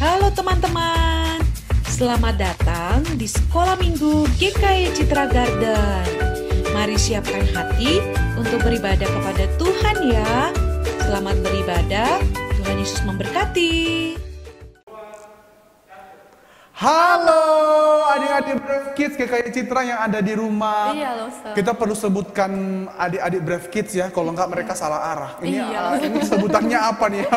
Halo teman-teman, selamat datang di Sekolah Minggu GKI Citra Garden. Mari siapkan hati untuk beribadah kepada Tuhan ya. Selamat beribadah, Tuhan Yesus memberkati. Halo adik-adik Brave Kids GKI Citra yang ada di rumah. Iya loh, Sir. Kita perlu sebutkan adik-adik Brave Kids ya, kalau enggak mereka salah arah. Ini, Iya. ini sebutannya apa nih ya?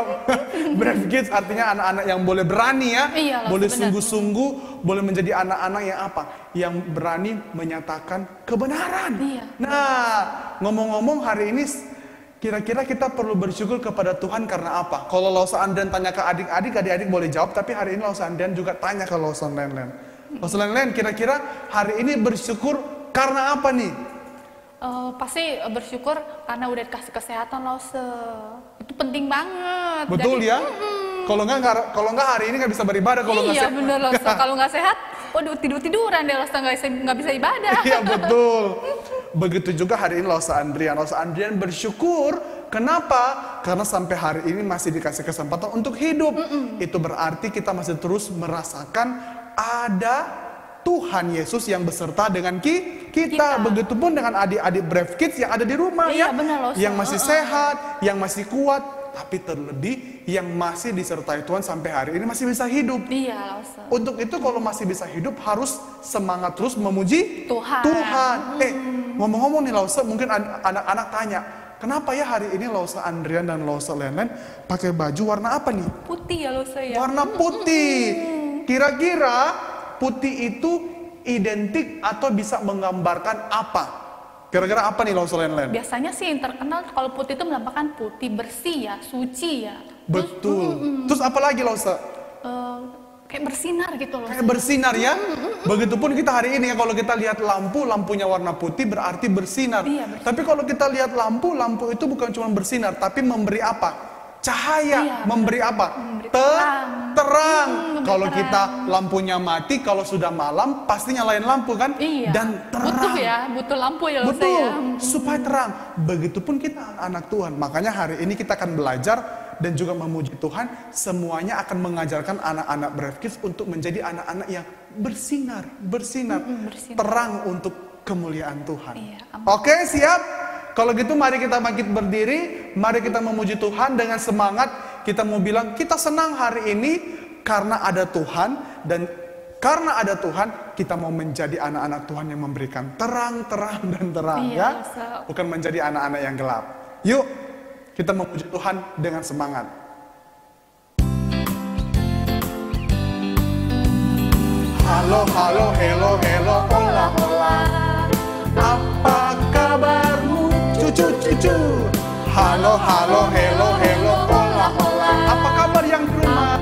Brave Kids artinya anak-anak yang boleh berani ya, Iya loh, boleh benar. sungguh-sungguh, boleh menjadi anak-anak yang apa? Yang berani menyatakan kebenaran. Iya. Nah, ngomong-ngomong hari ini kira-kira kita perlu bersyukur kepada Tuhan karena apa? Kalau Lausa Andrian tanya ke adik-adik, adik-adik boleh jawab, tapi hari ini Lausa Andrian juga tanya ke Lausa Len-Len. Lausa Len-Len, kira-kira hari ini bersyukur karena apa nih? Pasti bersyukur karena udah dikasih kesehatan loh, itu penting banget. Betul Jadi, ya? Kalau nggak hari ini nggak bisa beribadah kalau nggak iya sehat. bener loh, kalau nggak sehat, waduh tiduran deh loh, nggak bisa ibadah. Iya betul. Begitu juga hari ini Lausa Andrian. Lausa Andrian bersyukur. Kenapa? Karena sampai hari ini masih dikasih kesempatan untuk hidup. Itu berarti kita masih terus merasakan ada Tuhan Yesus yang beserta dengan kita. Begitupun dengan adik-adik Brave Kids yang ada di rumah Iya, ya. benar loh, Yang masih sehat, yang masih kuat, tapi terlebih yang masih disertai Tuhan sampai hari ini masih bisa hidup. Iya loh, Untuk itu kalau masih bisa hidup harus semangat terus memuji Tuhan. Ngomong-ngomong nih Lausa, mungkin anak-anak tanya, kenapa ya hari ini Lausa Andrian dan Lausa Len-Len pakai baju warna apa nih? Putih ya loh ya. Warna putih. Kira-kira putih itu identik atau bisa menggambarkan apa? Kira-kira apa nih Lausa Len-Len? Biasanya sih yang terkenal kalau putih itu melambangkan putih bersih ya, suci ya. Betul. Terus apa lagi Lausa? Kayak bersinar gitu loh. Kayak bersinar ya. Begitupun kita hari ini ya, kalau kita lihat lampunya warna putih berarti bersinar. Iya, bersinar. Tapi kalau kita lihat lampu itu bukan cuma bersinar, tapi memberi apa? Cahaya. Iya, memberi apa? Memberi Terang. memberi Kalau terang. kita lampunya mati, kalau sudah malam pasti nyalain lampu kan? Iya. Dan terang. Butuh ya, butuh lampu ya loh Betul, ya. supaya terang. Begitupun kita anak Tuhan. Makanya hari ini kita akan belajar dan juga memuji Tuhan. Semuanya akan mengajarkan anak-anak Brave Kids untuk menjadi anak-anak yang bersinar. bersinar. Terang untuk kemuliaan Tuhan. Iya, amin. Oke, siap? Kalau gitu mari kita bangkit berdiri. Mari kita memuji Tuhan dengan semangat. Kita mau bilang kita senang hari ini karena ada Tuhan. Dan karena ada Tuhan, kita mau menjadi anak-anak Tuhan yang memberikan terang, dan terang. Iya, Ya, Ustaz. bukan menjadi anak-anak yang gelap. Yuk, kita memuji Tuhan dengan semangat. Halo, halo, hello, hello, hola, hola. Apa kabarmu, cucu-cucu? Halo, halo, hello, hello, hola, hola. Apa kabar yang di rumah?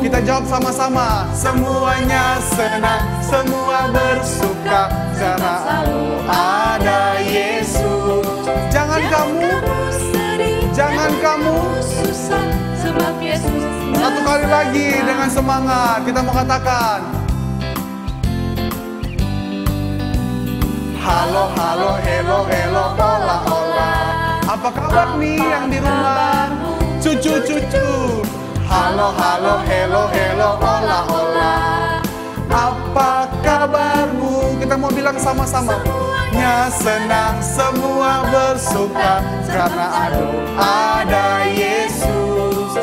Kita jawab sama-sama. Semuanya senang, semua bersuka karena selalu ada Yesus. Jangan kamu susah sebab Yesus. satu kali lagi dengan semangat kita mau katakan. Halo, halo, hello, hello, hola, hola. Apa kabar nih yang di rumah? Cucu-cucu. Halo, halo, hello, hello, hola, hola. Apa kabarmu? Kita mau bilang sama-sama. Semuanya senang, semua bersuka karena ada Yesus.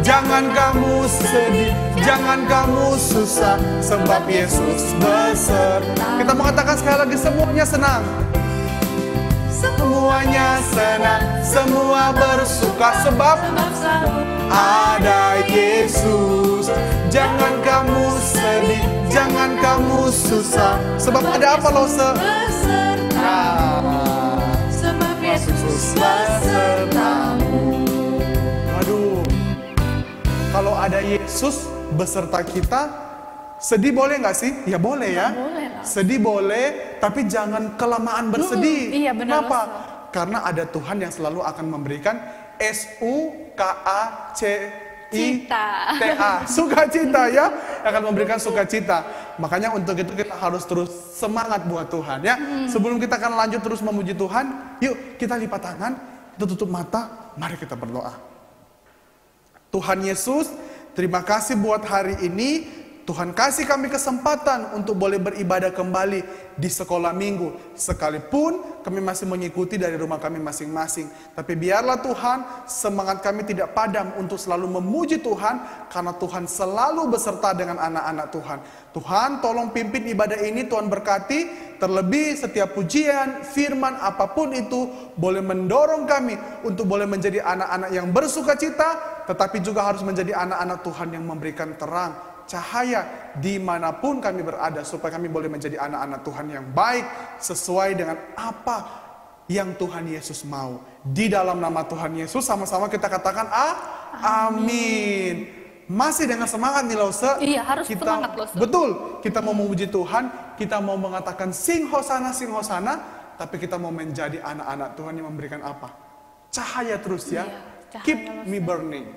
Jangan kamu sedih, jangan kamu susah, sebab Yesus beserta. Kita mau katakan sekali lagi, semuanya senang. Semuanya senang, semua bersuka sebab ada Yesus. Jangan kamu sedih, jangan kamu susah, sebab ada apa loh Sebab Yesus besertamu. Waduh, kalau ada Yesus beserta kita, sedih boleh nggak sih? Ya boleh ya. Boleh lah. Sedih boleh, tapi jangan kelamaan bersedih. Iya, benar, Kenapa? Ustaz. Karena ada Tuhan yang selalu akan memberikan sukacita, sukacita ya, akan memberikan sukacita. Makanya untuk itu kita harus terus semangat buat Tuhan ya. Sebelum kita akan lanjut terus memuji Tuhan, yuk kita lipat tangan, kita tutup mata, mari kita berdoa. Tuhan Yesus, Terima kasih buat hari ini. Tuhan kasih kami kesempatan untuk boleh beribadah kembali di sekolah minggu. Sekalipun kami masih mengikuti dari rumah kami masing-masing. Tapi biarlah Tuhan, semangat kami tidak padam untuk selalu memuji Tuhan. Karena Tuhan selalu beserta dengan anak-anak Tuhan. Tuhan tolong pimpin ibadah ini, Tuhan berkati. Terlebih setiap pujian, firman, apapun itu boleh mendorong kami untuk boleh menjadi anak-anak yang bersuka cita. Tetapi juga harus menjadi anak-anak Tuhan yang memberikan terang, cahaya dimanapun kami berada, supaya kami boleh menjadi anak-anak Tuhan yang baik sesuai dengan apa yang Tuhan Yesus mau. Di dalam nama Tuhan Yesus sama-sama kita katakan amin. Masih dengan semangat nih Lause. Iya, harus semangat Lause. Betul, kita mau memuji Tuhan, kita mau mengatakan sing hosana, tapi kita mau menjadi anak-anak Tuhan yang memberikan apa? Cahaya terus ya. Iya, cahaya, Keep Lause. me burning.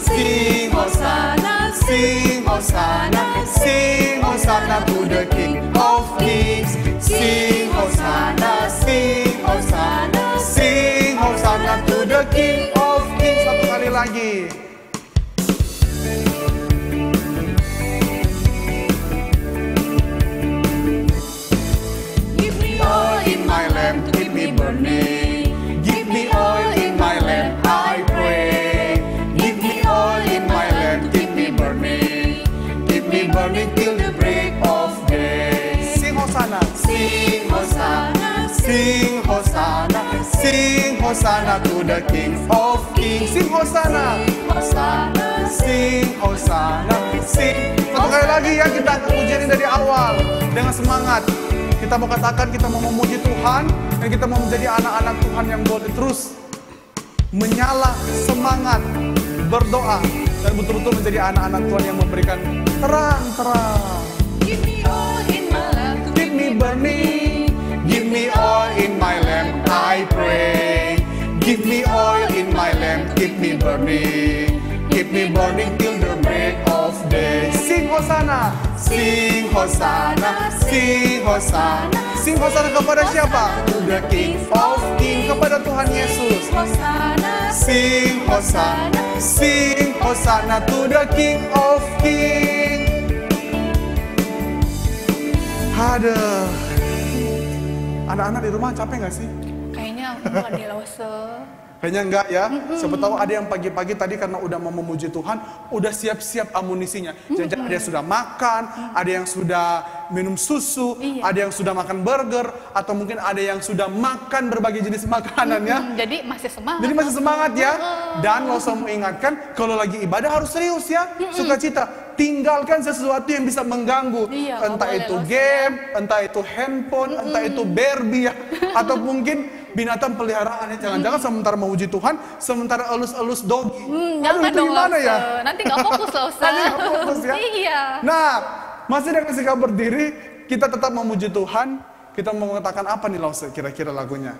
Sing Hosanna, sing Hosanna, sing Hosanna to the King of Kings. Sing Hosanna, sing Hosanna, sing Hosanna to the King of Kings. Satu kali lagi. Give me oil in my lamp, keep me burning. Give me oil in my lamp, I pray. Burning till the break of day. Sing Hosanna, sing Hosanna, sing Hosanna, sing Hosanna to the King of Kings. Sing Hosanna, Hosanna, sing Hosanna, sing. Satu kali lagi ya, kita pujian dari awal dengan semangat. Kita mau katakan kita mau memuji Tuhan dan kita mau menjadi anak-anak Tuhan yang boleh terus menyala semangat berdoa dan betul-betul menjadi anak-anak Tuhan yang memberikan terang-terang. Give me oil in my lamp, keep me burning. Give me oil in my lamp, I pray. Give me oil in my lamp, keep me burning. Keep me burning till the break of day. Sing Hosanna, sing Hosanna, sing Hosanna. Sing Hosanna kepada siapa? To the King of Kings, kepada Tuhan Yesus. Sing Hosanna, sing Hosanna to the King of Kings. Aduh, anak-anak di rumah capek gak sih? Kayaknya enggak deh Lause. Kayaknya enggak ya. Siapa tahu ada yang pagi-pagi tadi karena udah mau memuji Tuhan, udah siap-siap amunisinya. Jadi ada yang sudah makan, ada yang sudah minum susu, ada yang sudah makan burger, atau mungkin ada yang sudah makan berbagai jenis makanan ya. Jadi masih semangat. Jadi masih semangat ya. Dan lo semua ingatkan kalau lagi ibadah harus serius ya. Sukacita. Tinggalkan sesuatu yang bisa mengganggu. Entah itu game, entah itu handphone, entah itu Barbie ya. Atau mungkin binatang peliharaan ya. Jangan-jangan sementara memuji Tuhan, sementara elus-elus dogi. Jangan itu dong gimana ya? Nanti gak fokus Lause. Nanti gak fokus ya. Iya. Nah, masih dengan sikap berdiri, kita tetap memuji Tuhan. Kita mau mengatakan apa nih Lause kira-kira lagunya?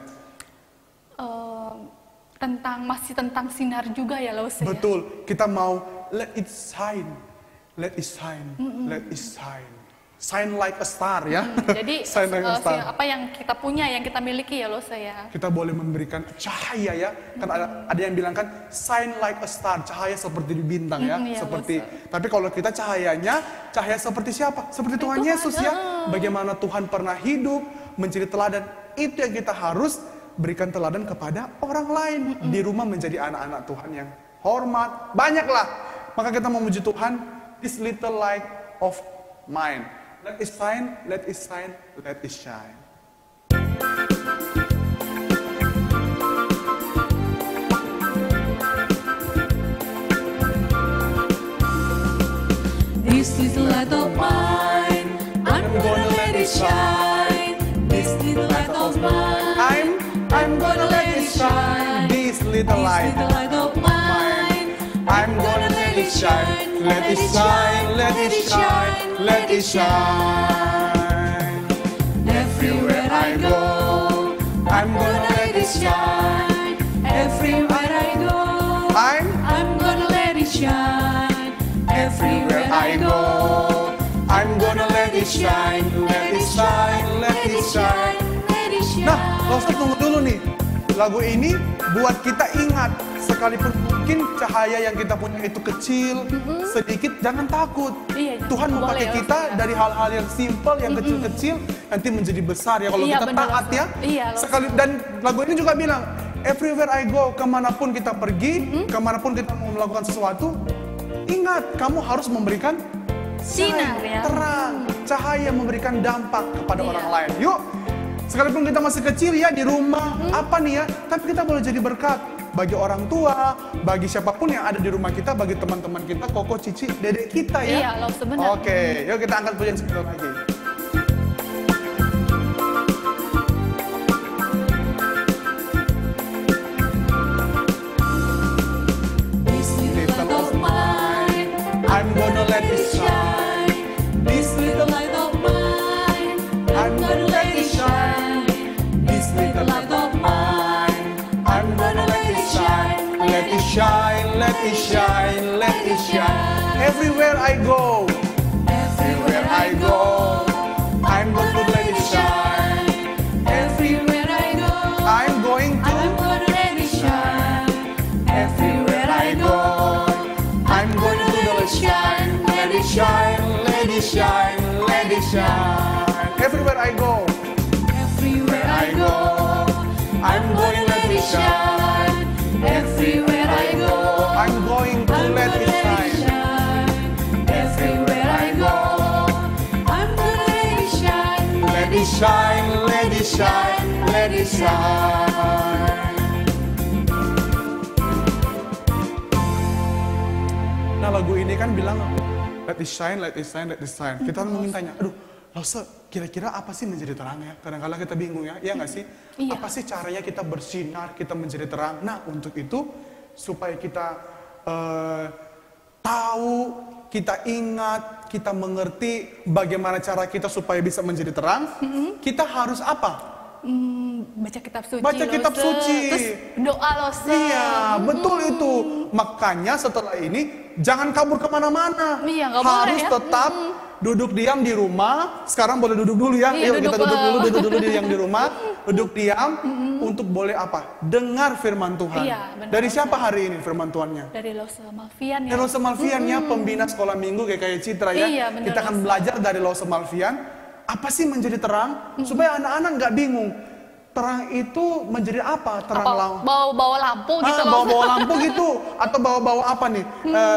Masih tentang sinar juga ya Lause. Betul, kita mau let it shine. Let it shine, let it shine. Shine like a star ya. Jadi like a star. apa yang kita punya, yang kita miliki ya Lause ya. Kita boleh memberikan cahaya ya. Kan ada yang bilang kan shine like a star, cahaya seperti di bintang ya. Seperti. Tapi kalau kita cahayanya, cahaya seperti siapa? Seperti Tuhan Yesus ya. Bagaimana Tuhan pernah hidup, menjadi teladan. Itu yang kita harus berikan teladan kepada orang lain. Di rumah menjadi anak-anak Tuhan yang hormat. Banyaklah. Maka kita memuji Tuhan. This little light of mine. Let it shine, let it shine, let it shine. This little light of mine, I'm gonna let it shine. This little light of mine, I'm gonna let it shine. This little light of mine, I'm gonna let it shine. Let it shine, let it shine, let it shine. everywhere I go, I'm gonna let it shine. Everywhere I go, I'm gonna let it shine. Everywhere I go, I'm gonna let it shine, let it shine, let it shine. let it shine. Nah, Loster tunggu dulu nih. Lagu ini buat kita ingat, sekalipun mungkin cahaya yang kita punya itu kecil, sedikit, jangan takut. Iya, Tuhan mau boleh pakai ya, kita Loster. dari hal-hal yang simple, yang kecil-kecil, nanti menjadi besar ya kalau Iya, kita bener, taat Loster. ya. Iya, Loster. Sekali, dan lagu ini juga bilang, everywhere I go, kemanapun kita pergi, kemanapun kita mau melakukan sesuatu, ingat kamu harus memberikan Sinar ya. terang, cahaya memberikan dampak kepada Iya. orang lain. Yuk, sekalipun kita masih kecil ya di rumah, apa nih ya, tapi kita boleh jadi berkat bagi orang tua, bagi siapapun yang ada di rumah kita, bagi teman-teman kita, koko, cici, dedek kita ya. Iya, Loster, benar. Oke, yuk kita angkat pujian sekali lagi. This little light of mine, I'm gonna let it shine. This little light of mine, I'm gonna let it shine. This little light of mine, I'm gonna let it shine. Let it shine, let it shine, let it shine. Everywhere I go, everywhere I go, I'm going to let it shine. everywhere I go, I'm going to, I'm gonna let it shine. everywhere I go, I'm going to let it shine. Let it shine, let it shine, let it shine. Everywhere I go, Everywhere I go, I'm going to let it shine. everywhere I go, I'm going to I'm let gonna it let it shine. shine. Everywhere I go, I'm gonna let it shine. Let it shine, let it shine, let it shine. Nah, lagu ini kan bilang let it shine, let it shine, let it shine. Kita kan mungkin tanya, aduh, Loster, kira-kira apa sih menjadi terang ya? Kadang-kadang kita bingung ya, iya nggak sih? Iya. Apa sih caranya kita bersinar, kita menjadi terang? Nah, untuk itu supaya kita tahu, kita ingat, kita mengerti bagaimana cara kita supaya bisa menjadi terang, kita harus apa? Baca kitab suci. Baca kitab Loster. suci. Terus doa, Loster. Iya, betul itu. Makanya setelah ini jangan kabur kemana-mana. Iya, nggak boleh Harus ya. tetap duduk diam di rumah. Sekarang boleh duduk dulu ya. Iya, Yuk kita duduk duduk dulu diam di rumah. Duduk diam untuk boleh apa? Dengar firman Tuhan. Iya, benar. Dari siapa hari ini firman Tuhannya? Dari Loster Malvian ya. Dari Loster Malvian ya, pembina sekolah minggu GKI Citra ya. Iya, benar, Kita akan Loster. belajar dari Loster Malvian. Apa sih menjadi terang? Supaya anak-anak nggak bingung. Terang itu menjadi apa? Terang Apa, lampu. bawa lampu gitu, Loster. Bawa-bawa lampu gitu. Atau bawa-bawa apa nih?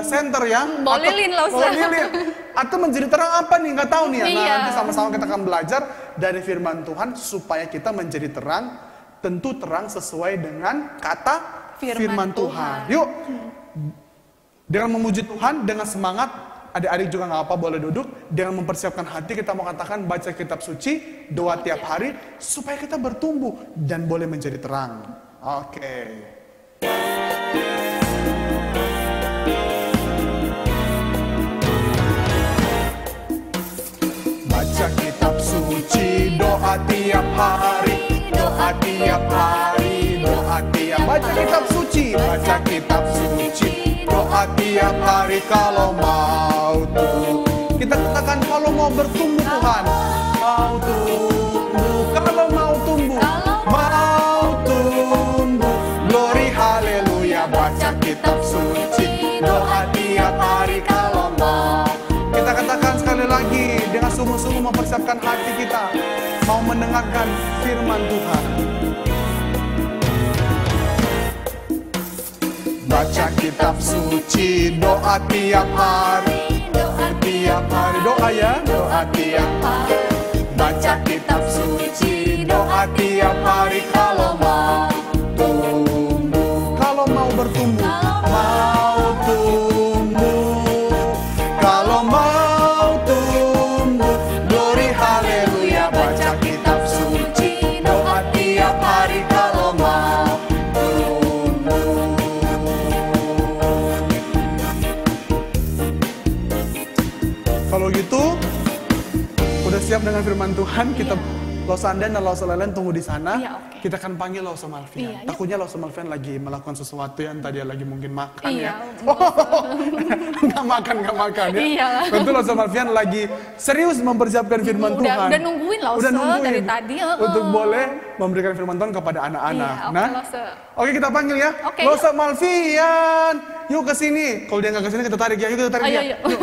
Senter ya? Bawa Atau- lilin, Loster. bawa lilin. Atau menjadi terang apa nih? Nggak tahu nih ya. Nah, Iya. nanti sama-sama kita akan belajar dari firman Tuhan supaya kita menjadi terang. Tentu terang sesuai dengan kata Firman Tuhan. Tuhan. Yuk, dengan memuji Tuhan, dengan semangat, adik-adik juga nggak apa boleh duduk. Dengan mempersiapkan hati, kita mau katakan baca kitab suci, doa tiap hari, supaya kita bertumbuh dan boleh menjadi terang. Oke. Baca kitab suci, doa tiap hari, doa tiap hari, doa tiap. Baca kitab suci, baca kitab suci, doa tiap hari kalau mau tuh. Kita katakan kalau mau bertumbuh Tuhan, mau tumbuh, kalau mau tumbuh, mau tumbuh. Glory haleluya, baca kitab suci, doa tiap hari kalau mau. Kita katakan sekali lagi dengan sungguh-sungguh mempersiapkan hati kita mau mendengarkan firman Tuhan. Baca kitab suci, doa tiap hari, doa tiap hari, doa ya, doa tiap hari. Baca kitab suci, doa tiap hari kalau mau tumbuh, kalau mau bertumbuh, mau tumbuh, kalau mau tumbuh. Glory haleluya, baca kitab suci, doa tiap hari kalau mau tumbuh. Kalau gitu, udah siap dengan firman Tuhan, kita Losa Andian dan Losa Lelen tunggu di sana. Iya, oke. Kita akan panggil Losa Malvian. Iya, yuk. Takutnya Losa Malvian lagi melakukan sesuatu yang tadi lagi mungkin makan Iya, ya. Nggak makan ya. Iya. Tentu Losa Malvian lagi serius mempersiapkan firman Tuhan. Udah nungguin Losa dari tadi. Untuk boleh memberikan firman Tuhan kepada anak-anak. Iya, oke, Nah, Losa. oke kita panggil ya. Oke, Losa Malvian, yuk ke sini. Kalau dia nggak ke sini kita tarik ya. Yuk kita tarik Ayo, ya. yuk. Yuk.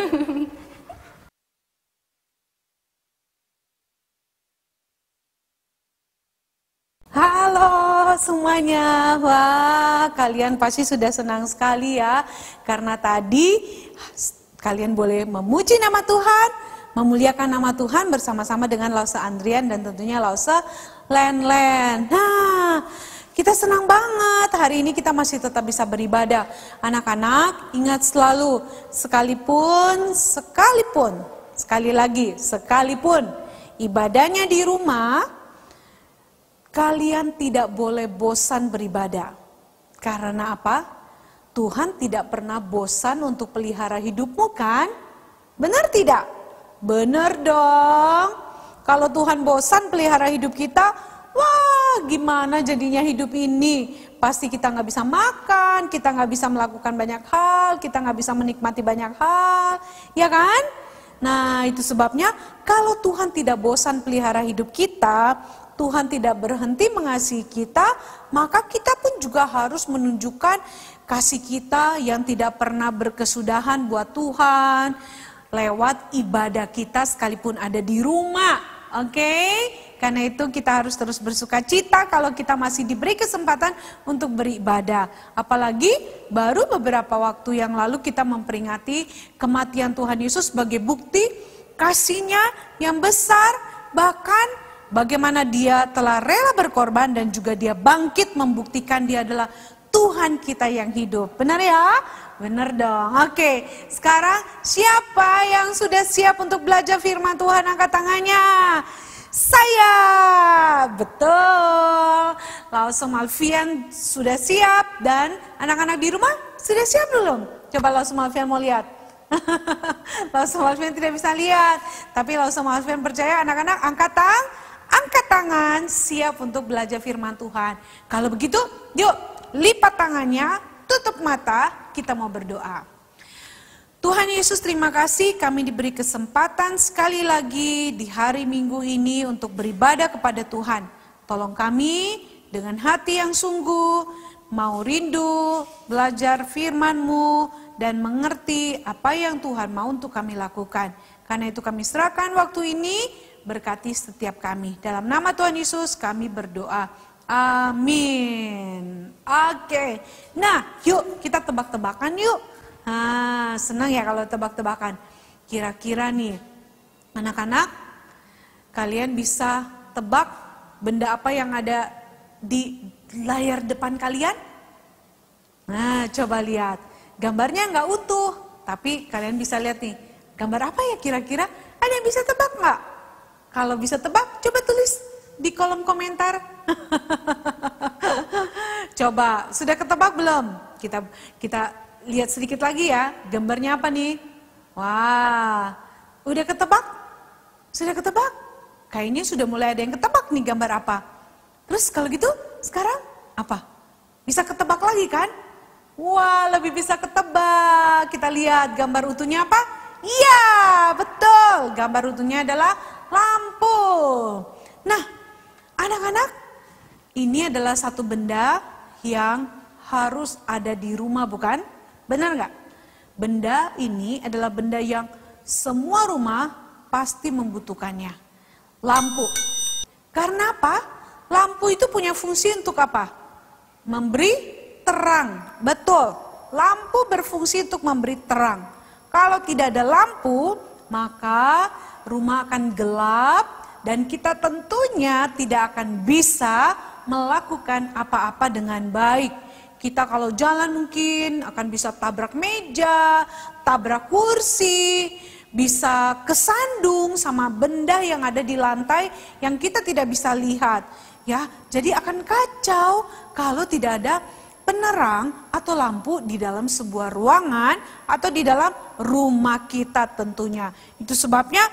Halo semuanya, wah kalian pasti sudah senang sekali ya, karena tadi kalian boleh memuji nama Tuhan, memuliakan nama Tuhan bersama-sama dengan Losa Andrian dan tentunya Losa Len. Nah, kita senang banget hari ini kita masih tetap bisa beribadah. Anak-anak ingat selalu, sekalipun, ibadahnya di rumah, kalian tidak boleh bosan beribadah. Karena apa? Tuhan tidak pernah bosan untuk pelihara hidupmu kan? Benar tidak? Benar dong. Kalau Tuhan bosan pelihara hidup kita, wah gimana jadinya hidup ini? Pasti kita nggak bisa makan, kita nggak bisa melakukan banyak hal, kita nggak bisa menikmati banyak hal, ya kan? Nah itu sebabnya kalau Tuhan tidak bosan pelihara hidup kita, Tuhan tidak berhenti mengasihi kita, maka kita pun juga harus menunjukkan kasih kita yang tidak pernah berkesudahan buat Tuhan lewat ibadah kita sekalipun ada di rumah. Oke? Karena itu kita harus terus bersuka cita kalau kita masih diberi kesempatan untuk beribadah. Apalagi baru beberapa waktu yang lalu kita memperingati kematian Tuhan Yesus sebagai bukti kasih-Nya yang besar, bahkan bagaimana dia telah rela berkorban dan juga dia bangkit membuktikan dia adalah Tuhan kita yang hidup. Benar ya? Benar dong. Oke, sekarang siapa yang sudah siap untuk belajar firman Tuhan? Angkat tangannya. Saya. Betul. Losa Malvian sudah siap dan anak-anak di rumah sudah siap belum? Coba Losa Malvian mau lihat. Losa Malvian tidak bisa lihat, tapi Losa Malvian percaya anak-anak angkat tangan siap untuk belajar firman Tuhan. Kalau begitu, yuk lipat tangannya, tutup mata, kita mau berdoa. Tuhan Yesus, terima kasih kami diberi kesempatan sekali lagi di hari Minggu ini untuk beribadah kepada Tuhan. Tolong kami dengan hati yang sungguh, mau rindu, belajar firman-Mu, dan mengerti apa yang Tuhan mau untuk kami lakukan. Karena itu kami serahkan waktu ini, berkati setiap kami. Dalam nama Tuhan Yesus kami berdoa. Amin. Oke. Nah, yuk kita tebak-tebakan yuk. Senang ya kalau tebak-tebakan. Kira-kira nih, anak-anak, kalian bisa tebak benda apa yang ada di layar depan kalian? Nah, coba lihat. Gambarnya nggak utuh, tapi kalian bisa lihat nih. Gambar apa ya kira-kira? Ada yang bisa tebak nggak? Kalau bisa tebak, coba tulis di kolom komentar. Coba, sudah ketebak belum? Kita lihat sedikit lagi ya. Gambarnya apa nih? Wah, udah ketebak? Sudah ketebak? Kayaknya sudah mulai ada yang ketebak nih gambar apa. Terus kalau gitu, sekarang apa? Bisa ketebak lagi kan? Wah, lebih bisa ketebak. Kita lihat gambar utuhnya apa? Iya, betul. Gambar utuhnya adalah lampu. Nah, anak-anak, ini adalah satu benda yang harus ada di rumah, bukan? Benar nggak? Benda ini adalah benda yang semua rumah pasti membutuhkannya. Lampu. Karena apa? Lampu itu punya fungsi untuk apa? Memberi terang. Betul. Lampu berfungsi untuk memberi terang. Kalau tidak ada lampu, maka rumah akan gelap dan kita tentunya tidak akan bisa melakukan apa-apa dengan baik. Kita kalau jalan mungkin akan bisa tabrak meja, tabrak kursi, bisa kesandung sama benda yang ada di lantai yang kita tidak bisa lihat. Ya, jadi akan kacau kalau tidak ada penerang atau lampu di dalam sebuah ruangan atau di dalam rumah kita tentunya. Itu sebabnya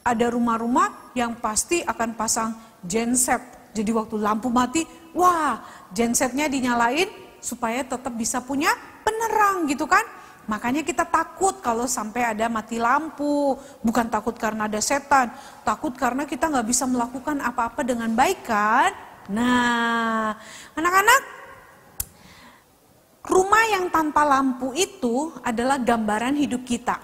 ada rumah-rumah yang pasti akan pasang genset. Jadi waktu lampu mati, wah gensetnya dinyalain supaya tetap bisa punya penerang gitu kan. Makanya kita takut kalau sampai ada mati lampu. Bukan takut karena ada setan, takut karena kita nggak bisa melakukan apa-apa dengan baik kan. Nah anak-anak, rumah yang tanpa lampu itu adalah gambaran hidup kita.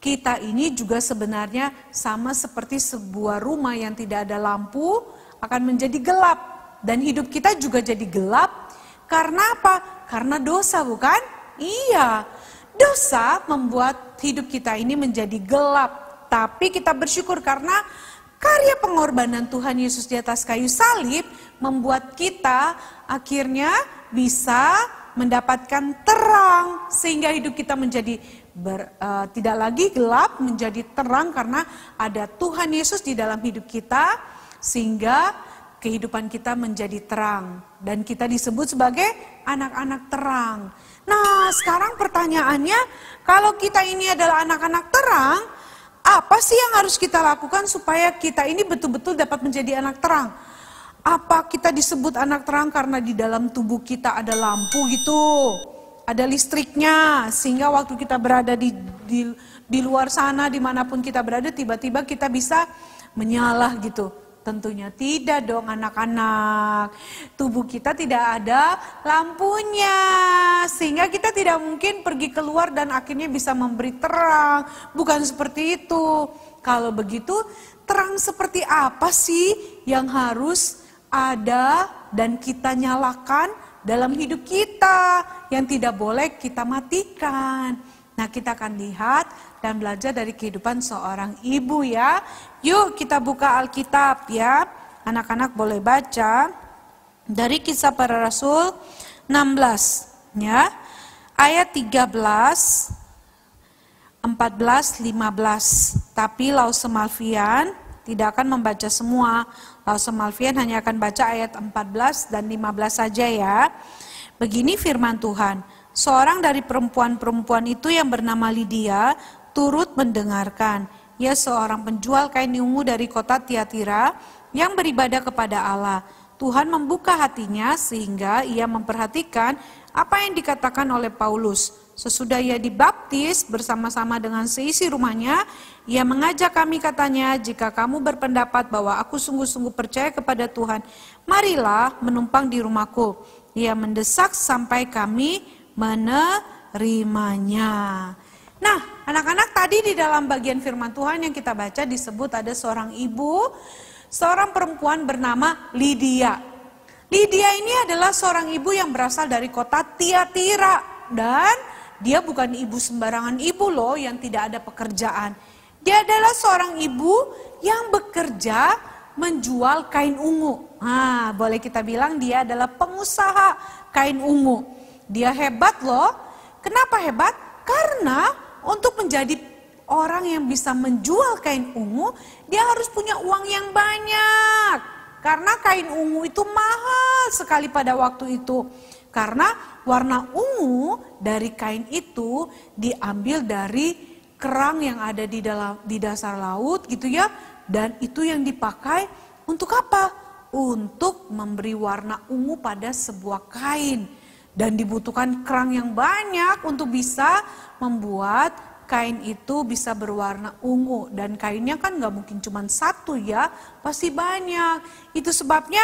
Kita ini juga sebenarnya sama seperti sebuah rumah yang tidak ada lampu akan menjadi gelap. Dan hidup kita juga jadi gelap karena apa? Karena dosa bukan? Iya, dosa membuat hidup kita ini menjadi gelap. Tapi kita bersyukur karena karya pengorbanan Tuhan Yesus di atas kayu salib membuat kita akhirnya bisa mendapatkan terang. Sehingga hidup kita menjadi tidak lagi gelap, menjadi terang karena ada Tuhan Yesus di dalam hidup kita, sehingga kehidupan kita menjadi terang dan kita disebut sebagai anak-anak terang. Nah, sekarang pertanyaannya, kalau kita ini adalah anak-anak terang, apa sih yang harus kita lakukan supaya kita ini betul-betul dapat menjadi anak terang? Apa kita disebut anak terang karena di dalam tubuh kita ada lampu gitu? Ada listriknya, sehingga waktu kita berada di luar sana, dimanapun kita berada, tiba-tiba kita bisa menyala gitu. Tentunya tidak dong anak-anak. Tubuh kita tidak ada lampunya, sehingga kita tidak mungkin pergi keluar dan akhirnya bisa memberi terang. Bukan seperti itu. Kalau begitu, terang seperti apa sih yang harus ada dan kita nyalakan dalam hidup kita, yang tidak boleh kita matikan? Nah, kita akan lihat dan belajar dari kehidupan seorang ibu ya. Yuk kita buka Alkitab ya. Anak-anak boleh baca dari Kisah Para Rasul 16 ya. Ayat 13, 14, 15. Tapi Lause Malvian tidak akan membaca semua. Lause Malvian hanya akan baca ayat 14 dan 15 saja ya. Begini firman Tuhan. Seorang dari perempuan-perempuan itu yang bernama Lydia turut mendengarkan. Ia seorang penjual kain ungu dari kota Tiatira yang beribadah kepada Allah. Tuhan membuka hatinya sehingga ia memperhatikan apa yang dikatakan oleh Paulus. Sesudah ia dibaptis bersama-sama dengan seisi rumahnya, ia mengajak kami, katanya, jika kamu berpendapat bahwa aku sungguh-sungguh percaya kepada Tuhan, marilah menumpang di rumahku. Ia mendesak sampai kami menerimanya. Nah, anak-anak, tadi di dalam bagian firman Tuhan yang kita baca disebut ada seorang ibu, seorang perempuan bernama Lydia. Lydia ini adalah seorang ibu yang berasal dari kota Tiatira, dan dia bukan ibu sembarangan ibu loh yang tidak ada pekerjaan. Dia adalah seorang ibu yang bekerja menjual kain ungu. Nah, boleh kita bilang dia adalah pengusaha kain ungu. Dia hebat loh. Kenapa hebat? Karena untuk menjadi orang yang bisa menjual kain ungu, dia harus punya uang yang banyak. Karena kain ungu itu mahal sekali pada waktu itu. Karena warna ungu dari kain itu diambil dari kerang yang ada di dasar laut gitu ya. Dan itu yang dipakai untuk apa? Untuk memberi warna ungu pada sebuah kain. Dan dibutuhkan kerang yang banyak untuk bisa membuat kain itu bisa berwarna ungu. Dan kainnya kan gak mungkin cuma satu ya, pasti banyak. Itu sebabnya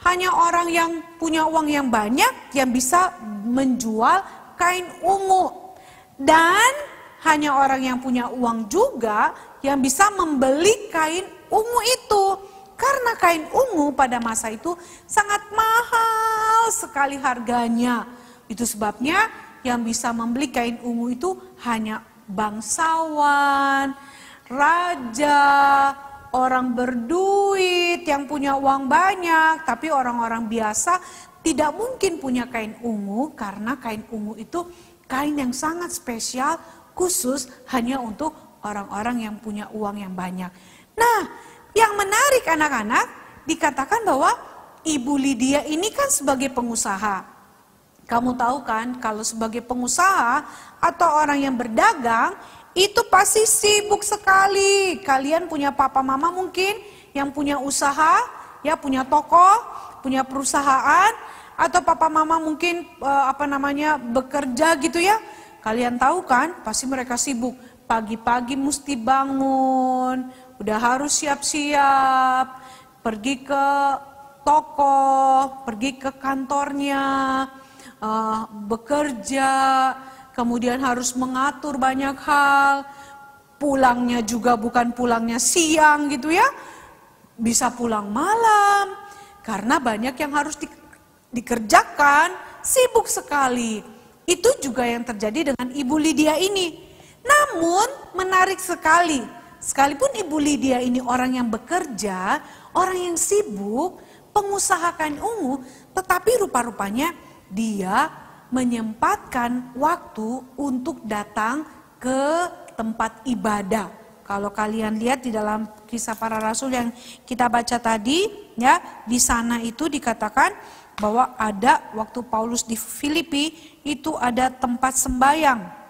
hanya orang yang punya uang yang banyak yang bisa menjual kain ungu. Dan hanya orang yang punya uang juga yang bisa membeli kain ungu itu. Karena kain ungu pada masa itu sangat mahal sekali harganya. Itu sebabnya yang bisa membeli kain ungu itu hanya bangsawan, raja, orang berduit yang punya uang banyak. Tapi orang-orang biasa tidak mungkin punya kain ungu karena kain ungu itu kain yang sangat spesial, khusus hanya untuk orang-orang yang punya uang yang banyak. Nah, yang menarik anak-anak, dikatakan bahwa Ibu Lydia ini kan sebagai pengusaha. Kamu tahu kan kalau sebagai pengusaha atau orang yang berdagang, itu pasti sibuk sekali. Kalian punya papa mama mungkin yang punya usaha, ya punya toko, punya perusahaan, atau papa mama mungkin bekerja gitu ya. Kalian tahu kan, pasti mereka sibuk. Pagi-pagi mesti bangun, udah harus siap-siap, pergi ke toko, pergi ke kantornya, bekerja, kemudian harus mengatur banyak hal. Pulangnya juga bukan pulangnya siang gitu ya, bisa pulang malam. Karena banyak yang harus dikerjakan, sibuk sekali. Itu juga yang terjadi dengan Ibu Lydia ini. Namun menarik sekali, sekalipun Ibu Lydia ini orang yang bekerja, orang yang sibuk, pengusaha kain ungu, tetapi rupa-rupanya dia menyempatkan waktu untuk datang ke tempat ibadah. Kalau kalian lihat di dalam Kisah Para Rasul yang kita baca tadi, ya, di sana itu dikatakan bahwa ada waktu Paulus di Filipi itu ada tempat sembayang.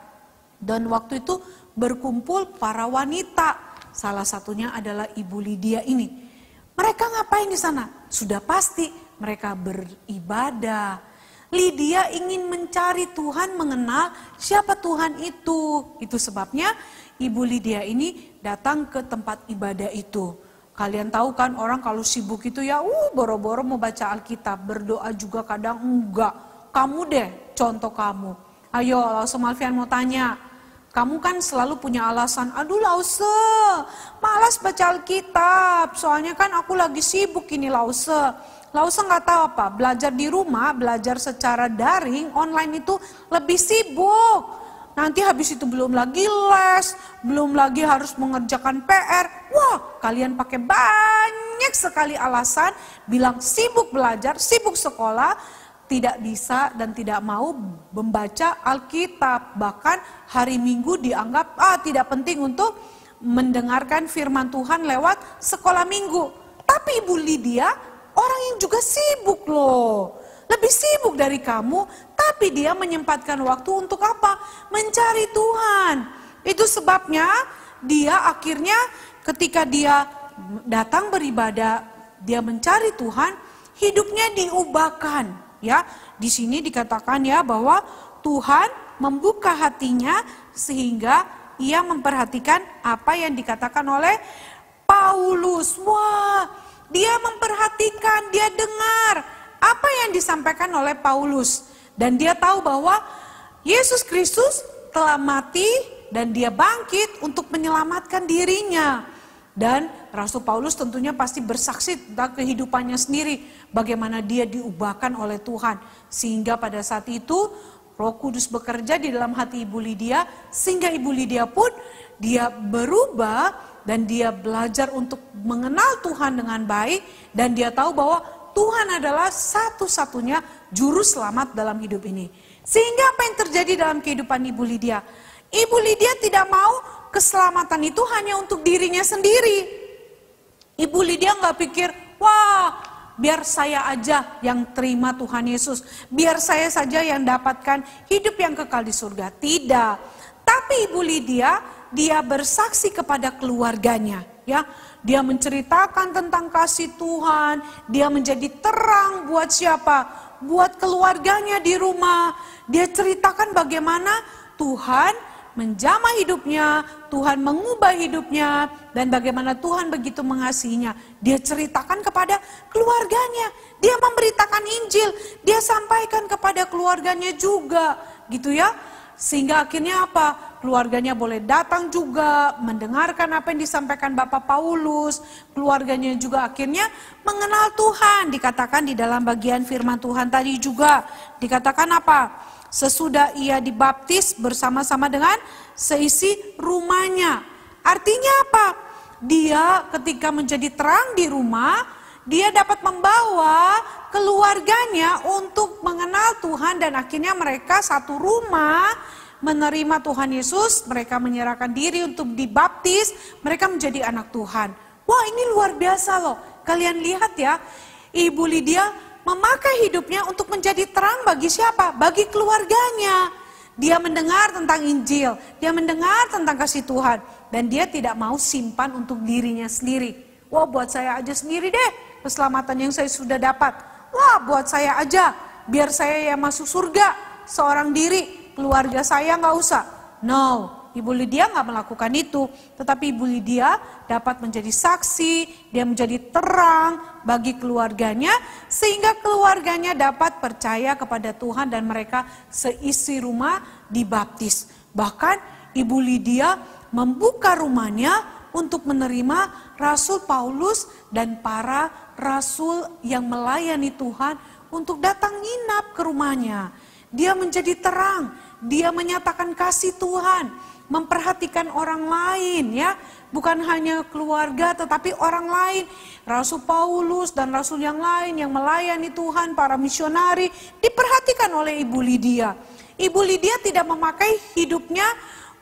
Dan waktu itu berkumpul para wanita. Salah satunya adalah Ibu Lydia ini. Mereka ngapain di sana? Sudah pasti mereka beribadah. Lydia ingin mencari Tuhan, mengenal siapa Tuhan itu. Itu sebabnya Ibu Lydia ini datang ke tempat ibadah itu. Kalian tahu kan orang kalau sibuk itu ya boro-boro mau baca Alkitab, berdoa juga kadang enggak. Kamu deh contoh kamu. Ayo Lause Malvian mau tanya. Kamu kan selalu punya alasan, aduh Lause malas baca Alkitab. Soalnya kan aku lagi sibuk ini Lause. Lause nggak tahu apa, belajar di rumah, belajar secara daring, online itu lebih sibuk. Nanti habis itu belum lagi les, belum lagi harus mengerjakan PR. Wah, kalian pakai banyak sekali alasan, bilang sibuk belajar, sibuk sekolah, tidak bisa dan tidak mau membaca Alkitab. Bahkan hari Minggu dianggap tidak penting untuk mendengarkan firman Tuhan lewat sekolah Minggu. Tapi Ibu Lydia orang yang juga sibuk loh. Lebih sibuk dari kamu, tapi dia menyempatkan waktu untuk apa? Mencari Tuhan. Itu sebabnya dia akhirnya ketika dia datang beribadah, dia mencari Tuhan, hidupnya diubahkan. Ya, di sini dikatakan ya bahwa Tuhan membuka hatinya sehingga ia memperhatikan apa yang dikatakan oleh Paulus. Wah, dia memperhatikan, dia dengar apa yang disampaikan oleh Paulus. Dan dia tahu bahwa Yesus Kristus telah mati dan dia bangkit untuk menyelamatkan dirinya. Dan Rasul Paulus tentunya pasti bersaksi tentang kehidupannya sendiri. Bagaimana dia diubahkan oleh Tuhan. Sehingga pada saat itu Roh Kudus bekerja di dalam hati Ibu Lydia. Sehingga Ibu Lydia pun dia berubah dan dia belajar untuk mengenal Tuhan dengan baik. Dan dia tahu bahwa Tuhan adalah satu-satunya juru selamat dalam hidup ini. Sehingga apa yang terjadi dalam kehidupan Ibu Lydia? Ibu Lydia tidak mau keselamatan itu hanya untuk dirinya sendiri. Ibu Lydia nggak pikir, wah biar saya aja yang terima Tuhan Yesus. Biar saya saja yang dapatkan hidup yang kekal di surga. Tidak. Tapi Ibu Lydia, dia bersaksi kepada keluarganya. Ya, dia menceritakan tentang kasih Tuhan. Dia menjadi terang buat siapa? Buat keluarganya di rumah. Dia ceritakan bagaimana Tuhan menjamah hidupnya, Tuhan mengubah hidupnya, dan bagaimana Tuhan begitu mengasihinya. Dia ceritakan kepada keluarganya, dia memberitakan Injil, dia sampaikan kepada keluarganya juga, gitu ya. Sehingga akhirnya apa? Keluarganya boleh datang juga, mendengarkan apa yang disampaikan Bapak Paulus. Keluarganya juga akhirnya mengenal Tuhan. Dikatakan di dalam bagian firman Tuhan tadi juga, dikatakan apa? Sesudah ia dibaptis bersama-sama dengan seisi rumahnya. Artinya apa? Dia ketika menjadi terang di rumah, dia dapat membawa keluarganya untuk mengenal Tuhan. Dan akhirnya mereka satu rumah menerima Tuhan Yesus. Mereka menyerahkan diri untuk dibaptis. Mereka menjadi anak Tuhan. Wah, ini luar biasa loh. Kalian lihat ya, Ibu Lydia memakai hidupnya untuk menjadi terang bagi siapa? Bagi keluarganya. Dia mendengar tentang Injil, dia mendengar tentang kasih Tuhan, dan dia tidak mau simpan untuk dirinya sendiri. Wah, buat saya aja sendiri deh keselamatan yang saya sudah dapat. Wah, buat saya aja, biar saya yang masuk surga seorang diri, keluarga saya nggak usah. No, Ibu Lydia nggak melakukan itu, tetapi Ibu Lydia dapat menjadi saksi, dia menjadi terang bagi keluarganya, sehingga keluarganya dapat percaya kepada Tuhan dan mereka seisi rumah dibaptis. Bahkan Ibu Lydia membuka rumahnya untuk menerima Rasul Paulus dan para rasul yang melayani Tuhan untuk datang nginap ke rumahnya. Dia menjadi terang, dia menyatakan kasih Tuhan, memperhatikan orang lain ya, bukan hanya keluarga tetapi orang lain. Rasul Paulus dan rasul yang lain yang melayani Tuhan, para misionari diperhatikan oleh Ibu Lydia. Ibu Lydia tidak memakai hidupnya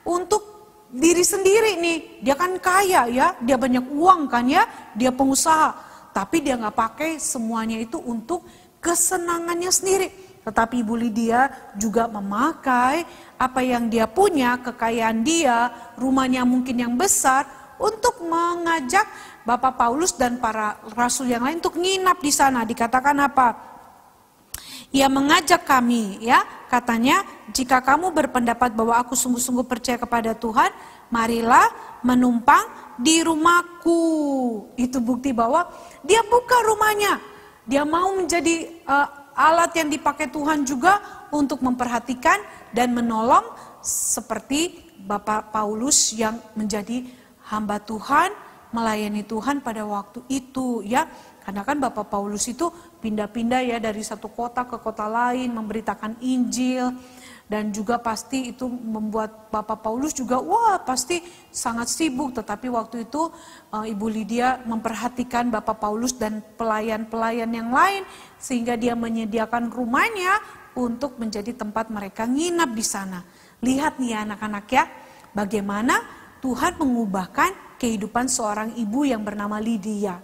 untuk diri sendiri nih, dia kan kaya ya, dia banyak uang kan ya, dia pengusaha. Tapi dia nggak pakai semuanya itu untuk kesenangannya sendiri. Tetapi Ibu Lydia juga memakai apa yang dia punya, kekayaan dia, rumahnya mungkin yang besar, untuk mengajak Bapak Paulus dan para rasul yang lain untuk nginap di sana. Dikatakan apa? Ia mengajak kami ya, katanya, jika kamu berpendapat bahwa aku sungguh-sungguh percaya kepada Tuhan, marilah menumpang di rumahku. Itu bukti bahwa dia buka rumahnya. Dia mau menjadi alat yang dipakai Tuhan juga untuk memperhatikan dan menolong seperti Bapak Paulus yang menjadi hamba Tuhan, melayani Tuhan pada waktu itu ya. Karena kan Bapak Paulus itu pindah-pindah ya dari satu kota ke kota lain memberitakan Injil. Dan juga pasti itu membuat Bapak Paulus juga wah pasti sangat sibuk. Tetapi waktu itu Ibu Lydia memperhatikan Bapak Paulus dan pelayan-pelayan yang lain. Sehingga dia menyediakan rumahnya untuk menjadi tempat mereka nginap di sana. Lihat nih ya anak-anak ya, bagaimana Tuhan mengubahkan kehidupan seorang ibu yang bernama Lydia.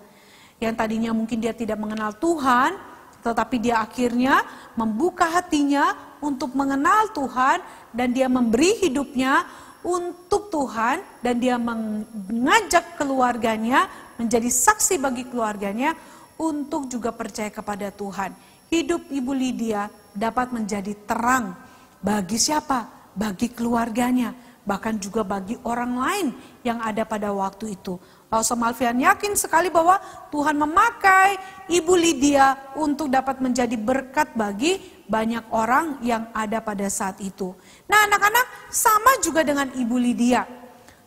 Yang tadinya mungkin dia tidak mengenal Tuhan, tetapi dia akhirnya membuka hatinya untuk mengenal Tuhan dan dia memberi hidupnya untuk Tuhan dan dia mengajak keluarganya menjadi saksi bagi keluarganya untuk juga percaya kepada Tuhan. Hidup Ibu Lydia dapat menjadi terang bagi siapa? Bagi keluarganya, bahkan juga bagi orang lain yang ada pada waktu itu. Pausam Alfian yakin sekali bahwa Tuhan memakai Ibu Lydia untuk dapat menjadi berkat bagi banyak orang yang ada pada saat itu. Nah anak-anak sama juga dengan Ibu Lydia.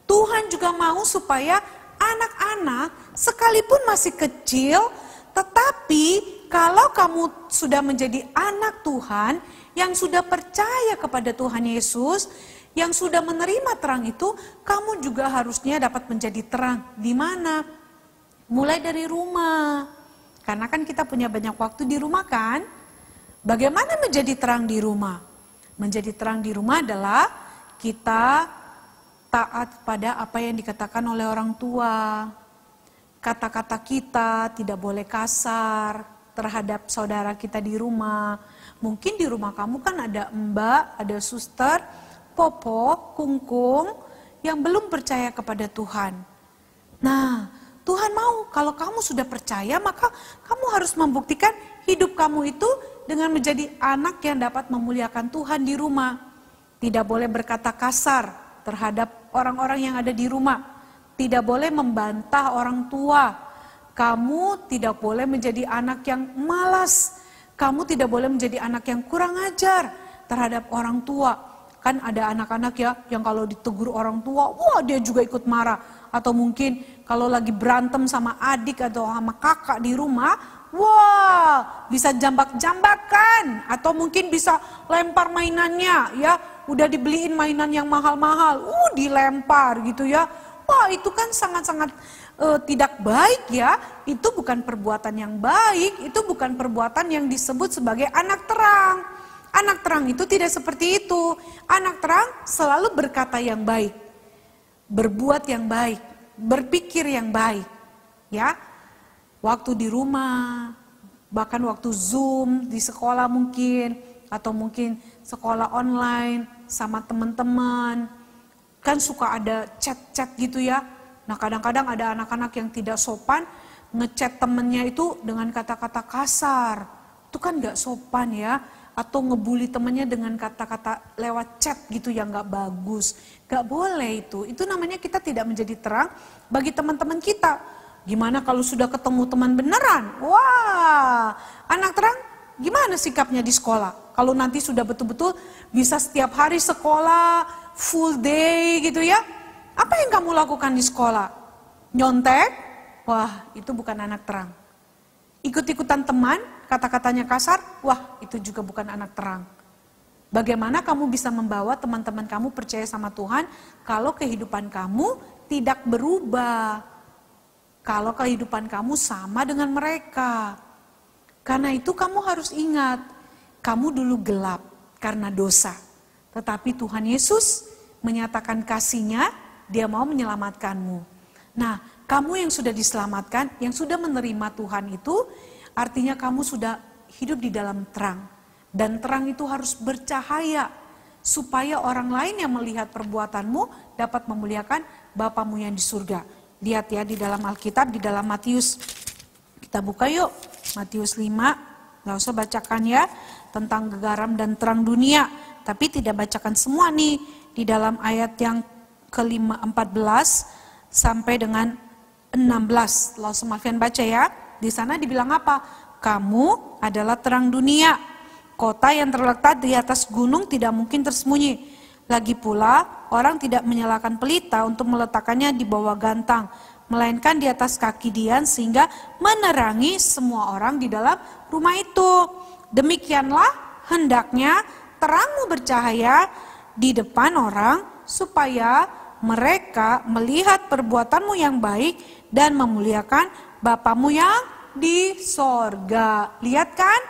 Tuhan juga mau supaya anak-anak sekalipun masih kecil, tetapi kalau kamu sudah menjadi anak Tuhan yang sudah percaya kepada Tuhan Yesus, yang sudah menerima terang itu, kamu juga harusnya dapat menjadi terang. Di mana? Mulai dari rumah. Karena kan kita punya banyak waktu di rumah kan? Bagaimana menjadi terang di rumah? Menjadi terang di rumah adalah kita taat pada apa yang dikatakan oleh orang tua. Kata-kata kita tidak boleh kasar terhadap saudara kita di rumah. Mungkin di rumah kamu kan ada mbak, ada suster, popo, kungkung yang belum percaya kepada Tuhan. Nah, Tuhan mau kalau kamu sudah percaya maka kamu harus membuktikan hidup kamu itu dengan menjadi anak yang dapat memuliakan Tuhan di rumah. Tidak boleh berkata kasar terhadap orang-orang yang ada di rumah. Tidak boleh membantah orang tua. Kamu tidak boleh menjadi anak yang malas. Kamu tidak boleh menjadi anak yang kurang ajar terhadap orang tua. Kan ada anak-anak ya yang kalau ditegur orang tua, wah dia juga ikut marah. Atau mungkin kalau lagi berantem sama adik atau sama kakak di rumah, wah bisa jambak-jambakan. Atau mungkin bisa lempar mainannya ya, udah dibeliin mainan yang mahal-mahal, dilempar gitu ya. Wah itu kan sangat-sangat tidak baik ya. Itu bukan perbuatan yang baik, itu bukan perbuatan yang disebut sebagai anak terang. Anak terang itu tidak seperti itu. Anak terang selalu berkata yang baik, berbuat yang baik, berpikir yang baik. Ya, waktu di rumah, bahkan waktu Zoom di sekolah mungkin, atau mungkin sekolah online sama teman-teman. Kan suka ada chat-chat gitu ya. Nah kadang-kadang ada anak-anak yang tidak sopan ngechat temennya itu dengan kata-kata kasar. Itu kan gak sopan ya. Atau ngebully temennya dengan kata-kata lewat chat gitu yang gak bagus. Gak boleh itu. Itu namanya kita tidak menjadi terang bagi teman-teman kita. Gimana kalau sudah ketemu teman beneran? Wah, anak terang gimana sikapnya di sekolah? Kalau nanti sudah betul-betul bisa setiap hari sekolah, full day gitu ya. Apa yang kamu lakukan di sekolah? Nyontek? Wah, itu bukan anak terang. Ikut-ikutan teman, kata-katanya kasar? Wah, itu juga bukan anak terang. Bagaimana kamu bisa membawa teman-teman kamu percaya sama Tuhan kalau kehidupan kamu tidak berubah? Kalau kehidupan kamu sama dengan mereka. Karena itu kamu harus ingat, kamu dulu gelap karena dosa. Tetapi Tuhan Yesus menyatakan kasih-Nya, Dia mau menyelamatkanmu. Nah, kamu yang sudah diselamatkan, yang sudah menerima Tuhan itu, artinya kamu sudah hidup di dalam terang. Dan terang itu harus bercahaya, supaya orang lain yang melihat perbuatanmu dapat memuliakan Bapamu yang di surga. Lihat ya di dalam Alkitab, di dalam Matius. Kita buka yuk, Matius 5. Gak usah bacakan ya, tentang garam dan terang dunia. Tapi tidak bacakan semua nih, di dalam ayat yang ke-14 sampai dengan 16. Langsung Alfian baca ya. Di sana dibilang apa? Kamu adalah terang dunia. Kota yang terletak di atas gunung tidak mungkin tersembunyi. Lagi pula, orang tidak menyalakan pelita untuk meletakkannya di bawah gantang, melainkan di atas kaki dian sehingga menerangi semua orang di dalam rumah itu. Demikianlah hendaknya terangmu bercahaya di depan orang supaya mereka melihat perbuatanmu yang baik dan memuliakan Bapamu yang di sorga. Lihat kan?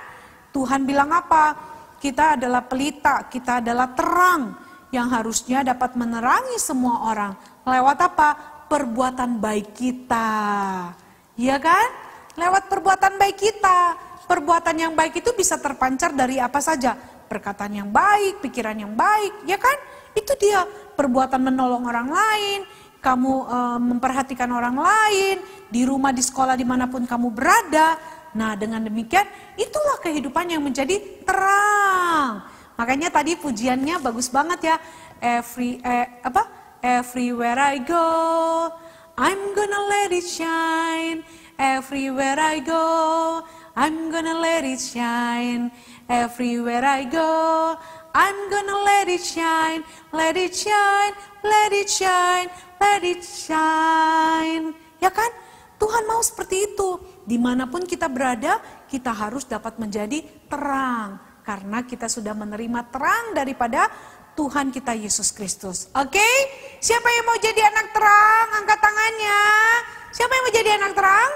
Tuhan bilang apa? Kita adalah pelita, kita adalah terang yang harusnya dapat menerangi semua orang. Lewat apa? Perbuatan baik kita. Iya kan? Lewat perbuatan baik kita. Perbuatan yang baik itu bisa terpancar dari apa saja. Perkataan yang baik, pikiran yang baik, ya kan? Itu dia, perbuatan menolong orang lain, kamu memperhatikan orang lain, di rumah, di sekolah, dimanapun kamu berada. Nah dengan demikian, itulah kehidupan yang menjadi terang. Makanya tadi pujiannya bagus banget ya. Everywhere I go, I'm gonna let it shine. Everywhere I go, I'm gonna let it shine. Everywhere I go, I'm gonna let it shine. Let it shine, let it shine, let it shine. Ya kan? Tuhan mau seperti itu. Dimanapun kita berada, kita harus dapat menjadi terang. Karena kita sudah menerima terang daripada Tuhan kita Yesus Kristus. Oke? Siapa yang mau jadi anak terang? Angkat tangannya. Siapa yang mau jadi anak terang?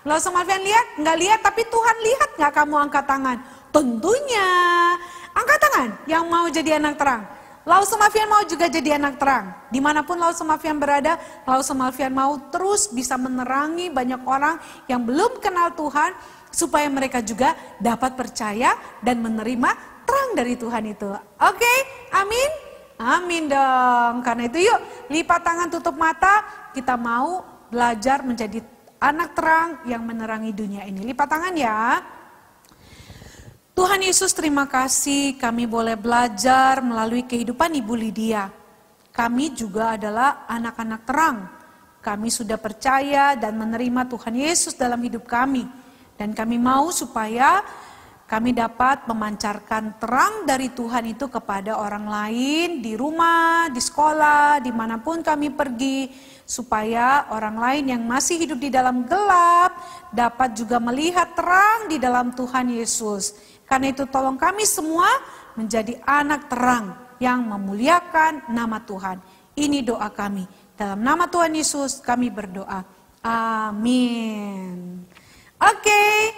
Langsung Alfian lihat? Nggak lihat, tapi Tuhan lihat nggak kamu angkat tangan? Tentunya. Angkat tangan yang mau jadi anak terang. Lausum Alfian mau juga jadi anak terang. Dimanapun Lausum Alfian berada, Lausum Alfian mau terus bisa menerangi banyak orang yang belum kenal Tuhan, supaya mereka juga dapat percaya dan menerima terang dari Tuhan itu. Oke, amin? Amin dong. Karena itu yuk, lipat tangan, tutup mata. Kita mau belajar menjadi anak terang yang menerangi dunia ini. Lipat tangan ya. Tuhan Yesus, terima kasih kami boleh belajar melalui kehidupan Ibu Lydia. Kami juga adalah anak-anak terang. Kami sudah percaya dan menerima Tuhan Yesus dalam hidup kami. Dan kami mau supaya kami dapat memancarkan terang dari Tuhan itu kepada orang lain, di rumah, di sekolah, dimanapun kami pergi. Supaya orang lain yang masih hidup di dalam gelap dapat juga melihat terang di dalam Tuhan Yesus. Karena itu tolong kami semua menjadi anak terang yang memuliakan nama Tuhan. Ini doa kami. Dalam nama Tuhan Yesus kami berdoa. Amin. Oke,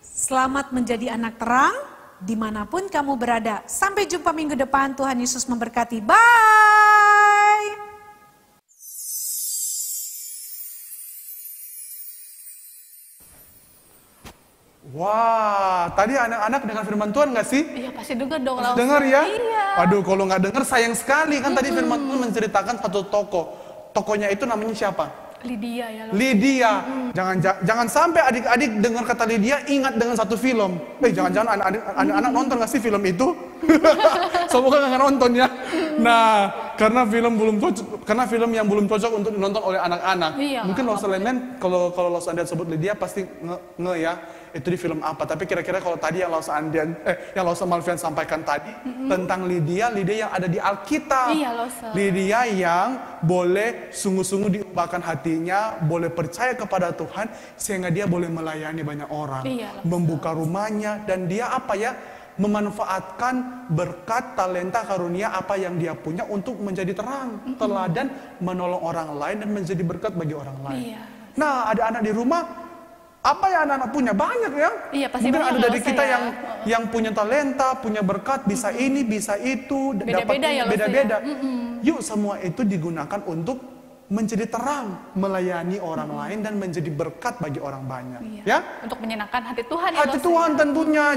selamat menjadi anak terang dimanapun kamu berada. Sampai jumpa minggu depan, Tuhan Yesus memberkati. Bye. Wah, tadi anak-anak dengar firman Tuhan nggak sih? Iya pasti dengar dong. Pasti langsung. dengar ya? Iya. Aduh, kalau nggak dengar sayang sekali. Kan tadi firman Tuhan menceritakan satu toko. Tokonya itu namanya siapa? Lydia ya. Lydia. Jangan sampai adik-adik dengar kata Lydia ingat dengan satu film. Jangan-jangan anak-anak nonton nggak sih film itu? Semoga nggak nonton ya. Nah, karena film yang belum cocok untuk ditonton oleh anak-anak. Iya, Mungkin Los Andes kalau Los Andes sebut Lydia pasti nge ya. Itu di film apa? Tapi kira-kira kalau tadi yang Los Malvian sampaikan tadi tentang Lydia yang ada di Alkitab. Iya, Los. Lydia yang boleh sungguh-sungguh diubahkan hatinya, boleh percaya kepada Tuhan sehingga dia boleh melayani banyak orang, Iya, membuka rumahnya dan dia memanfaatkan berkat, talenta, karunia apa yang dia punya untuk menjadi terang, teladan, menolong orang lain dan menjadi berkat bagi orang lain. Iya. Nah, ada anak di rumah, apa yang anak-anak punya? Banyak ya. Iya, pasti mungkin banyak ada dari loh, kita saya. yang punya talenta, punya berkat, bisa ini, bisa itu, Beda-beda ya, loh, beda-beda. saya. Yuk semua itu digunakan untuk menjadi terang, melayani orang lain dan menjadi berkat bagi orang banyak. Iya. Ya? Untuk menyenangkan hati Tuhan ya. Hati Los, Tuhan ya. tentunya.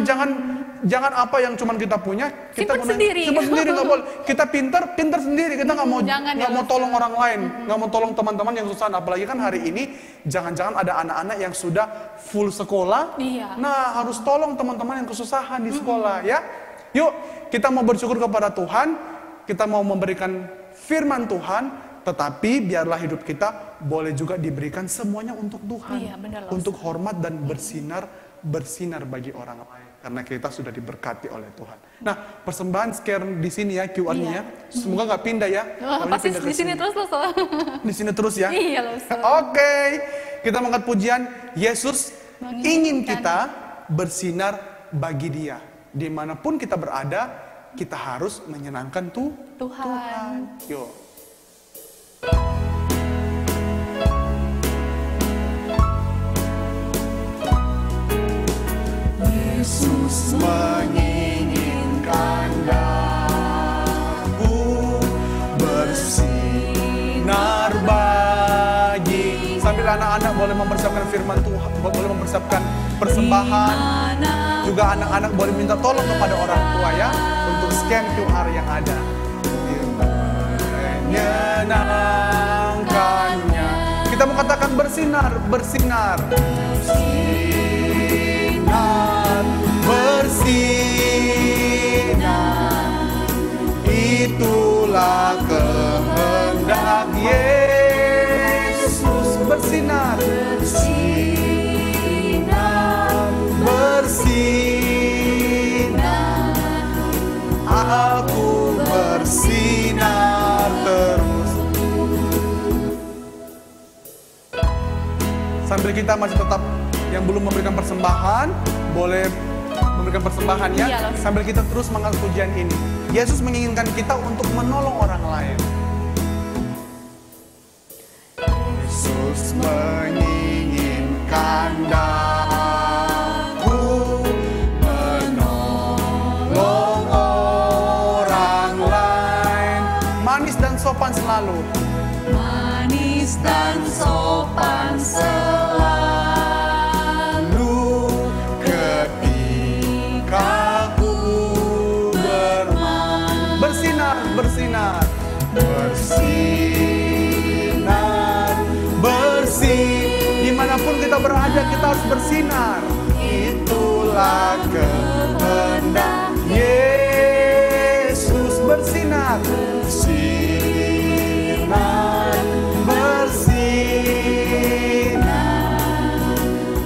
Jangan apa yang cuman kita punya kita Simpen sendiri. simpen sendiri, nggak boleh. Kita pintar sendiri. Kita nggak mau Jangan nggak ya, mau Los. tolong orang lain, nggak mau tolong teman-teman yang susah. Apalagi kan hari ini jangan-jangan ada anak-anak yang sudah full sekolah. Iya. Nah, harus tolong teman-teman yang kesusahan di sekolah ya. Yuk, kita mau bersyukur kepada Tuhan, kita mau memberikan firman Tuhan, tetapi biarlah hidup kita boleh juga diberikan semuanya untuk Tuhan. Iya, benar, Los. Untuk hormat dan bersinar bagi orang lain. Karena kita sudah diberkati oleh Tuhan. Nah, persembahan share di sini ya QR-nya ya. Semoga nggak pindah ya. Wah, Pokoknya pasti pindah ke di sini terus Los. Di sini terus ya. Iya, Los. Oke, kita mengangkat pujian. Yesus ingin kita bersinar bagi Dia. Dimanapun kita berada, kita harus menyenangkan Tuhan. Yuk. Yesus menginginkan daku bersinar bagi. Sambil anak-anak boleh mempersiapkan firman Tuhan, boleh mempersiapkan persembahan. Juga anak-anak boleh minta tolong kepada orang tua ya untuk scan QR yang ada. Menyenangkannya. Kita mau katakan bersinar, bersinar. Bersinar, itulah kehendak Yesus. Bersinar, bersinar, aku bersinar terus. Sambil kita masih tetap yang belum memberikan persembahan, boleh memberikan persembahan ya. Iya, Los. Sambil kita terus mengangkat pujian ini. Yesus menginginkan kita untuk menolong orang lain. Yesus menginginkan daku menolong orang lain. Manis dan sopan selalu. Manis dan sopan Selalu ketika ku bermain. Bersinar, bersinar, bersinar, dimanapun kita berada kita harus bersinar. Itulah kehendak Yesus. Bersinar, bersinar, bersinar,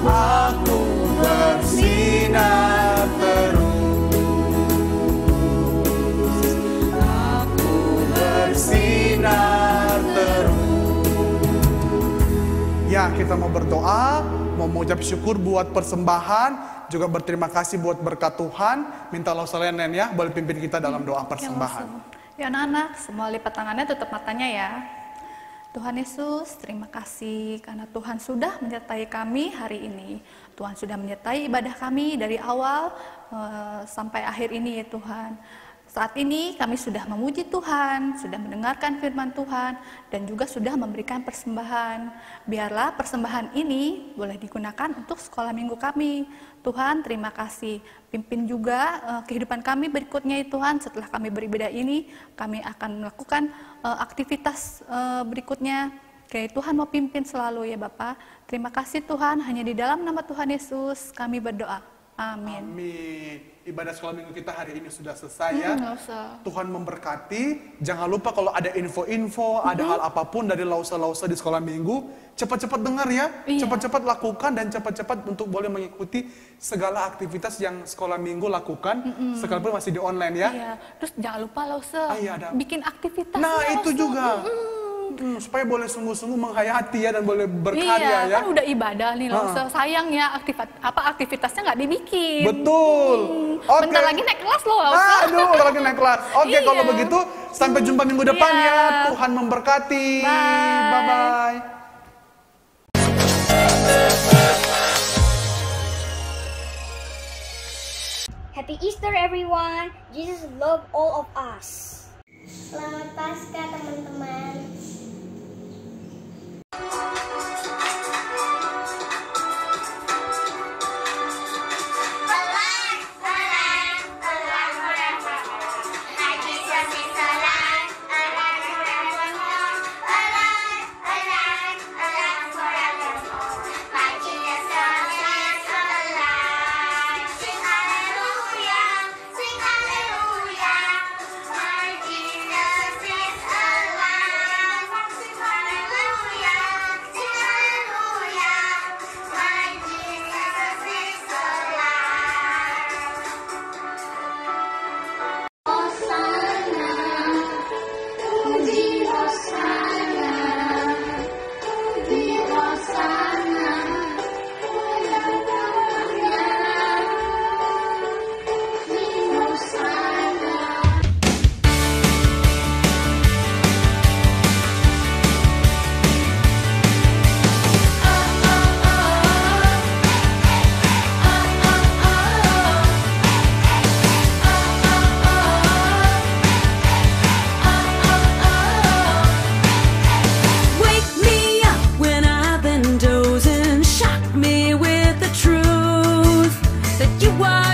aku bersinar terus, aku bersinar terus. Ya, kita mau berdoa, mau mengucap syukur buat persembahan, juga berterima kasih buat berkat Tuhan. Minta Los Salenen ya, boleh pimpin kita dalam doa persembahan. Ya anak-anak, semua lipat tangannya, tutup matanya ya. Tuhan Yesus, terima kasih karena Tuhan sudah menyertai kami hari ini. Tuhan sudah menyertai ibadah kami dari awal sampai akhir ini ya Tuhan. Saat ini kami sudah memuji Tuhan, sudah mendengarkan firman Tuhan, dan juga sudah memberikan persembahan. Biarlah persembahan ini boleh digunakan untuk sekolah minggu kami. Tuhan, terima kasih. Pimpin juga kehidupan kami berikutnya ya Tuhan. Setelah kami beribadah ini, kami akan melakukan aktivitas berikutnya. Oke, Tuhan mau pimpin selalu ya Bapak. Terima kasih Tuhan, hanya di dalam nama Tuhan Yesus kami berdoa. Amin. Amin. Ibadah sekolah minggu kita hari ini sudah selesai ya. Tuhan memberkati. Jangan lupa kalau ada info-info, ada hal apapun dari lausa-lausa di sekolah minggu, cepat-cepat dengar ya. Cepat-cepat lakukan dan cepat-cepat untuk boleh mengikuti segala aktivitas yang sekolah minggu lakukan, sekalipun masih di online ya. Iya. Terus jangan lupa lausa bikin aktivitas. Nah, itu juga. Supaya boleh sungguh-sungguh menghayati ya dan boleh berkarya ya. Kan udah ibadah nih loh. Sayang ya aktivitasnya nggak dibikin. Betul. Bentar lagi naik kelas loh. Aduh, bentar lagi naik kelas. Oke, kalau begitu sampai jumpa minggu depan ya. Tuhan memberkati. Bye-bye. Happy Easter everyone. Jesus loved all of us. Selamat Paskah teman-teman. You are